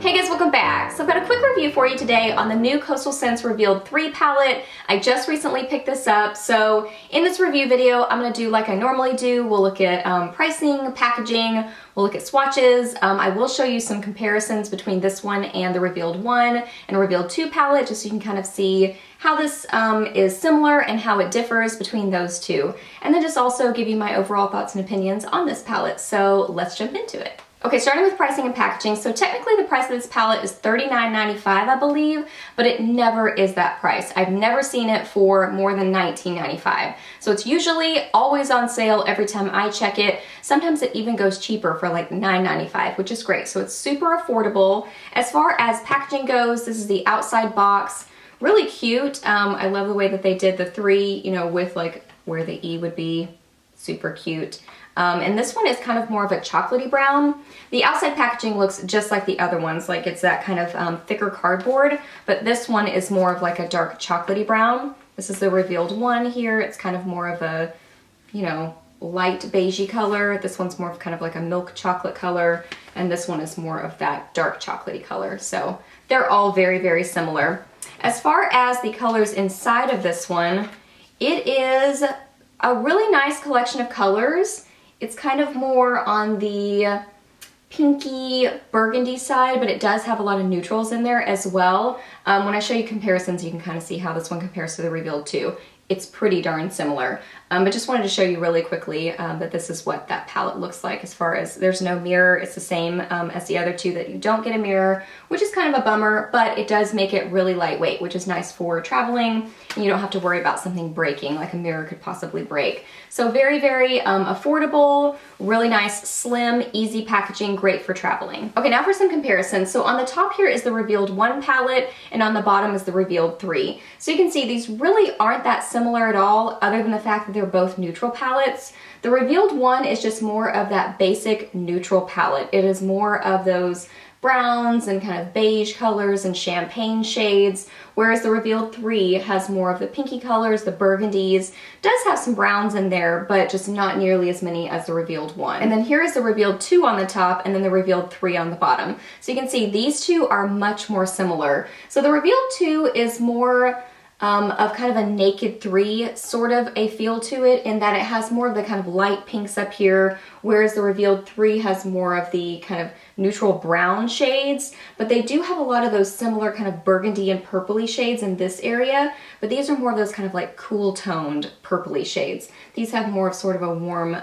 Hey guys, welcome back. So I've got a quick review for you today on the new Coastal Scents Revealed 3 palette. I just recently picked this up, so in this review video, I'm going to do like I normally do. We'll look at pricing, packaging, we'll look at swatches. I will show you some comparisons between this one and the Revealed 1 and Revealed 2 palette, just so you can kind of see how this is similar and how it differs between those two. And then just also give you my overall thoughts and opinions on this palette. So let's jump into it. Okay, starting with pricing and packaging. So technically the price of this palette is $39.95, I believe, but it never is that price. I've never seen it for more than $19.95. So it's usually always on sale every time I check it. Sometimes it even goes cheaper for like $9.95, which is great. So it's super affordable. As far as packaging goes, this is the outside box. Really cute. I love the way that they did the 3, you know, with like where the E would be. Super cute. And this one is kind of more of a chocolatey brown. The outside packaging looks just like the other ones, like it's that kind of thicker cardboard, but this one is more of like a dark chocolatey brown. This is the Revealed 1 here. It's kind of more of a, you know, light beigey color. This one's more of kind of like a milk chocolate color, and this one is more of that dark chocolatey color. So they're all very, very similar. As far as the colors inside of this one, it is a really nice collection of colors. It's kind of more on the pinky burgundy side, but it does have a lot of neutrals in there as well. When I show you comparisons, you can kind of see how this one compares to the Revealed 2. It's pretty darn similar. But just wanted to show you really quickly that this is what that palette looks like, as far as there's no mirror. It's the same as the other two, that you don't get a mirror, which is kind of a bummer, but it does make it really lightweight, which is nice for traveling, and you don't have to worry about something breaking like a mirror could possibly break. So very, very affordable, really nice, slim, easy packaging, great for traveling. Okay, now for some comparisons. So on the top here is the Revealed 1 palette, and on the bottom is the Revealed 3. So you can see these really aren't that similar at all, other than the fact that they're both neutral palettes. The Revealed 1 is just more of that basic neutral palette. It is more of those browns and kind of beige colors and champagne shades, whereas the Revealed 3 has more of the pinky colors, the burgundies, does have some browns in there, but just not nearly as many as the Revealed 1. And then here is the Revealed 2 on the top, and then the Revealed 3 on the bottom. So you can see these two are much more similar. So the Revealed 2 is more of kind of a naked 3 sort of a feel to it, in that it has more of the kind of light pinks up here, whereas the Revealed 3 has more of the kind of neutral brown shades. But they do have a lot of those similar kind of burgundy and purpley shades in this area, but these are more of those kind of like cool toned purpley shades. These have more of sort of a warm,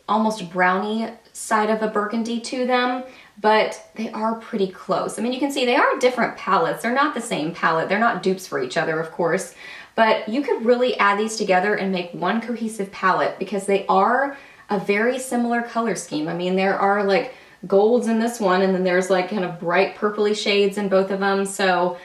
almost browny side of a burgundy to them, but they are pretty close. I mean, you can see they are different palettes. They're not the same palette. They're not dupes for each other, of course, but you could really add these together and make one cohesive palette, because they are a very similar color scheme. I mean, there are like golds in this one, and then there's like kind of bright purpley shades in both of them. So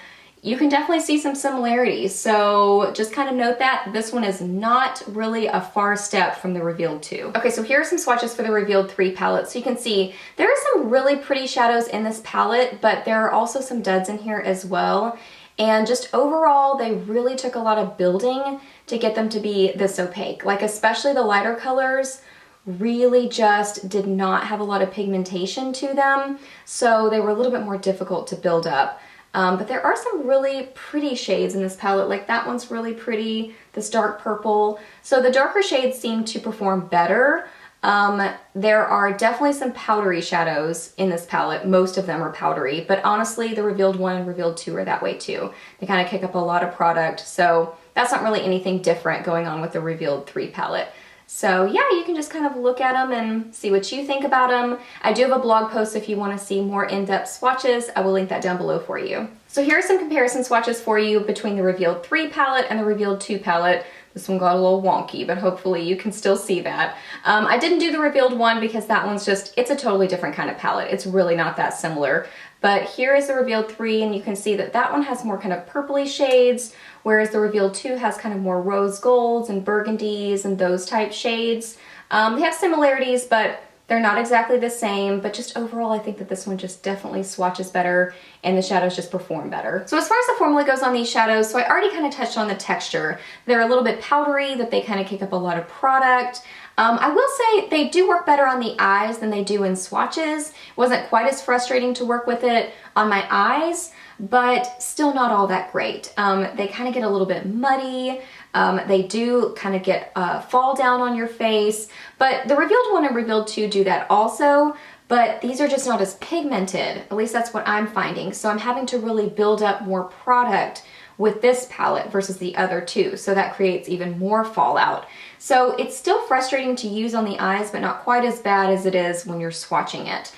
you can definitely see some similarities. So just kind of note that this one is not really a far step from the Revealed 2. Okay, so here are some swatches for the Revealed 3 palette. So you can see there are some really pretty shadows in this palette, but there are also some duds in here as well. And just overall, they really took a lot of building to get them to be this opaque. Like especially the lighter colors really just did not have a lot of pigmentation to them. So they were a little bit more difficult to build up. But there are some really pretty shades in this palette. Like that one's really pretty, this dark purple. So the darker shades seem to perform better. There are definitely some powdery shadows in this palette. Most of them are powdery, but honestly, the Revealed 1 and Revealed 2 are that way too. They kind of kick up a lot of product, so that's not really anything different going on with the Revealed 3 palette. So yeah, you can just kind of look at them and see what you think about them. I do have a blog post if you want to see more in-depth swatches. I will link that down below for you. So here are some comparison swatches for you between the Revealed 3 palette and the Revealed 2 palette. This one got a little wonky, but hopefully you can still see that. I didn't do the Revealed 1 because that one's just, it's a totally different kind of palette. It's really not that similar. But here is the Revealed 3, and you can see that that one has more kind of purpley shades, whereas the Revealed 2 has kind of more rose golds and burgundies and those type shades. They have similarities, but They're not exactly the same, but just overall, I think that this one just definitely swatches better and the shadows just perform better. So as far as the formula goes on these shadows, so I already kind of touched on the texture. They're a little bit powdery, that they kind of kick up a lot of product. I will say they do work better on the eyes than they do in swatches. It wasn't quite as frustrating to work with it on my eyes, but still not all that great. They kind of get a little bit muddy. They do kind of get fall down on your face, but the Revealed 1 and Revealed 2 do that also, but these are just not as pigmented. At least that's what I'm finding. So I'm having to really build up more product with this palette versus the other two, so that creates even more fallout. So it's still frustrating to use on the eyes, but not quite as bad as it is when you're swatching it.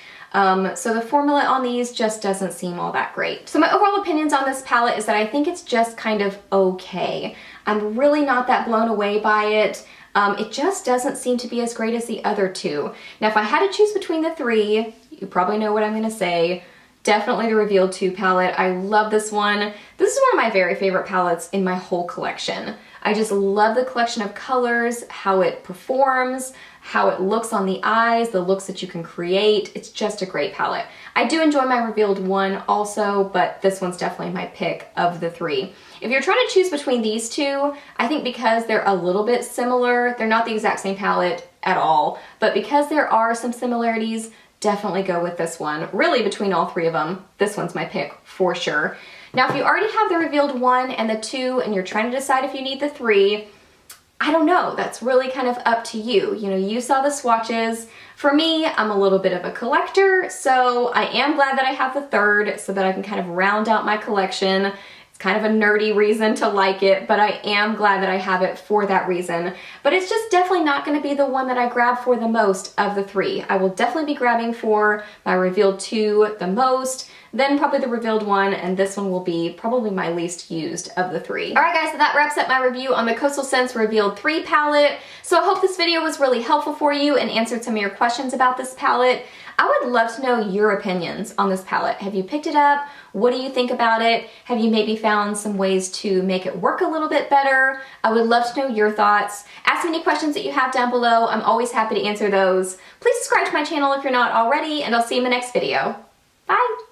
So the formula on these just doesn't seem all that great. So my overall opinions on this palette is that I think it's just kind of okay. I'm really not that blown away by it. It just doesn't seem to be as great as the other two. Now, if I had to choose between the three, you probably know what I'm gonna say. Definitely the Revealed 2 palette. I love this one. This is one of my very favorite palettes in my whole collection. I just love the collection of colors, how it performs, how it looks on the eyes, the looks that you can create. It's just a great palette. I do enjoy my Revealed 1 also, but this one's definitely my pick of the three. If you're trying to choose between these two, I think because they're a little bit similar, they're not the exact same palette at all, but because there are some similarities, definitely go with this one. Really, between all three of them, this one's my pick for sure. Now, if you already have the Revealed 1 and the 2 and you're trying to decide if you need the 3, I don't know, that's really kind of up to you. You know, you saw the swatches. For me, I'm a little bit of a collector, so I am glad that I have the third so that I can kind of round out my collection. Kind of a nerdy reason to like it, but I am glad that I have it for that reason. But it's just definitely not going to be the one that I grab for the most of the three. I will definitely be grabbing for my Revealed 2 the most, then probably the Revealed 1, and this one will be probably my least used of the three. Alright guys, so that wraps up my review on the Coastal Scents Revealed 3 palette. So I hope this video was really helpful for you and answered some of your questions about this palette. I would love to know your opinions on this palette. Have you picked it up? What do you think about it? Have you maybe found some ways to make it work a little bit better? I would love to know your thoughts. Ask me any questions that you have down below. I'm always happy to answer those. Please subscribe to my channel if you're not already, and I'll see you in the next video. Bye!